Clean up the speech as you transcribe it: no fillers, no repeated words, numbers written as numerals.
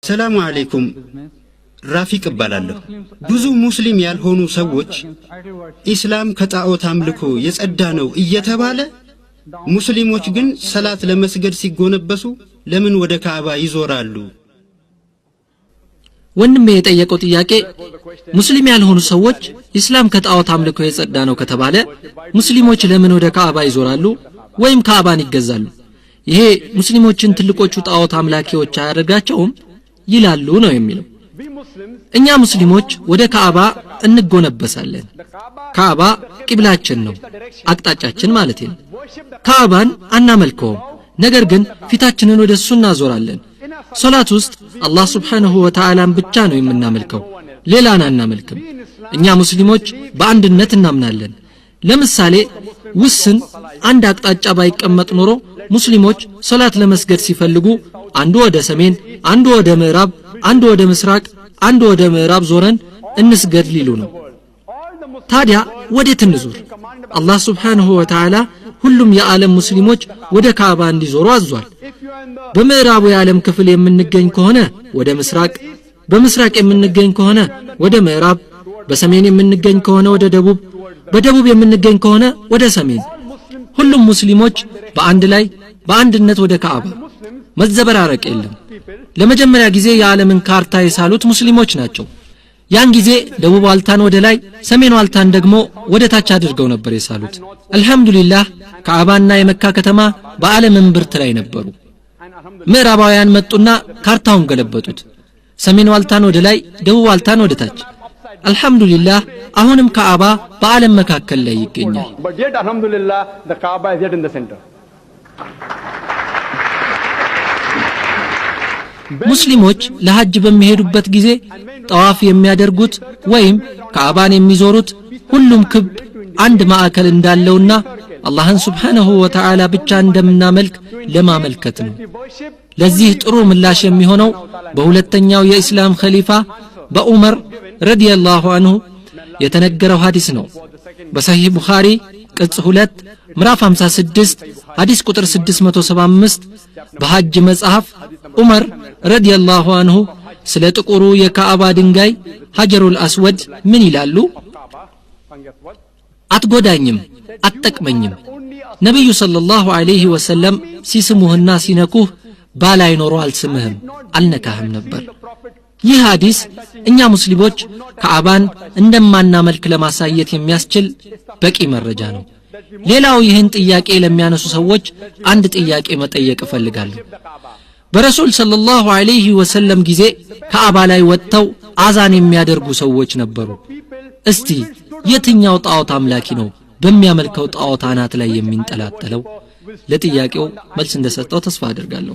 ሰላም አለይኩም ራፊቅ እባላለሁ። ብዙ ሙስሊም ያልሆኑ ሰዎች ኢስላም ከጣዖት አምልኮ የጸዳ ነው እየተባለ ሙስሊሞች ግን ሰላት ለመስገድ ሲጎነበሱ ለምን ወደ ካዕባ ይዞራሉ? ወንድሜ የጠየቀው ጥያቄ ሙስሊም ያልሆኑ ሰዎች ኢስላም ከጣዖት አምልኮ የጸዳ ነው ከተባለ ሙስሊሞች ለምን ወደ ካዕባ ይዞራሉ ወይም ካዕባን ይገዛሉ? ይሄ ሙስሊሞችን ትልቆቹ ጣዖት አምላኪዎች አያደርጋቸውም ይላሉ ነው የሚለው። እኛ ሙስሊሞች ወደ ካዕባ እንጎነበሳለን። ካዕባ ቂብላችን ነው፣ አቅጣጫችን ማለት ነው። ካዕባን አናመልከውም፣ ነገር ግን ፊታችንን ወደ እሱ እናዞራለን። ሶላት ውስጥ አላህ Subhanahu Wa Ta'ala ብቻ ነው የምናመልከው፣ ሌላን አናመልክም። እኛ ሙስሊሞች በአንድነት እናምናለን። ለምሳሌ ውስን አንድ አቅጣጫ ባይቀመጥ ኖሮ ሙስሊሞች ሶላት ለመስገድ ሲፈልጉ አንዱ ወደ ሰሜን፣ አንዱ ወደ ምዕራብ፣ አንዱ ወደ ምስራቅ፣ አንዱ ወደ ምዕራብ ዞረን እንስገድ ሊሉ ነው። ታዲያ ወዴት እንዙር? አላህ Subhanahu Wa Ta'ala ሁሉም የዓለም ሙስሊሞች ወደ ካዕባ እንዲዞሩ አዟል። በምዕራቡ የዓለም ክፍል የምንገኝ ከሆነ ወደ ምስራቅ፣ በምስራቅ የምንገኝ ከሆነ ወደ ምዕራብ፣ በሰሜን የምንገኝ ከሆነ ወደ ደቡብ፣ በደቡብ የምንገኝ ከሆነ ወደ ሰሜን። ሁሉም ሙስሊሞች በአንድ ላይ በአንድነት ወደ ካዕባ። መዘበራረቅ የለም። ለመጀመሪያ ጊዜ የዓለምን ካርታ የሳሉት ሙስሊሞች ናቸው። ያን ጊዜ ደቡብ ዋልታን ወደ ላይ፣ ሰሜን ዋልታን ደግሞ ወደ ታች አድርገው ነበር የሳሉት። አልহামዱሊላህ ካዕባና የመካ ከተማ በዓለም እምብርት ላይ ነበሩ። ምዕራባውያን መጡና ካርታውን ገለበጡት። ሰሜን ዋልታን ወደ ላይ፣ ደቡብ ዋልታን ወደ ታች። አልহামዱሊላህ አሁንም ካዕባ በዓለም መካከል ላይ ይገኛል። But yet alhamdulillah the Kaaba is yet in the center. ሙስሊሞች ለሐጅ በሚሄዱበት ጊዜ ጠዋፍ የሚያደርጉት ወይም ካዕባን የሚዞሩት ሁሉም ክብ አንድ ማዕከል እንዳለውና አላህን Subhanahu Wa Ta'ala ብቻ እንደምናመልክ ለማመልከት ነው። ለዚህ ጥሩ ምላሽ የሚሆነው በሁለተኛው የኢስላም ኸሊፋ በዑመር ረዲየላሁ ዐንሁ የተነገረው ሐዲስ ነው። በሰሂህ ቡኻሪ ቅጽ 2 ምዕራፍ 56 ሐዲስ ቁጥር 675 በሐጅ መጽሐፍ ዑመር ረዲየላሁ ዐንሁ ስለ ጥቁሩ የካዕባ ድንጋይ ሐጀሩል አስወድ ምን ይላሉ? አትጎዳኝም፣ አትጠቅመኝም። ነብዩ ሰለላሁ ዐለይሂ ወሰለም ሲስሙህና ሲነኩህ ባላይ ኖሮ አልስምህም፣ አልነካህም ነበር። ይህ ሐዲስ እኛ ሙስሊሞች ካዕባን እንደማናመልክ ለማሳየት የሚያስችል በቂ መረጃ ነው። ሌላው ይህን ጥያቄ ለሚያነሱ ሰዎች አንድ ጥያቄ መጠየቅ እፈልጋለሁ። በረሱል ሰለላሁ ዐለይሂ ወሰለም ጊዜ ካዕባ ላይ ወጥተው አዛን የሚያደርጉ ሰዎች ነበሩ። እስቲ የትኛው ጣዖት አምላኪ ነው በሚያመልከው ጣዖት አናት ላይ የሚንጠላጠለው? ለጥያቄው መልስ እንደሰጠው ተስፋ አደርጋለሁ።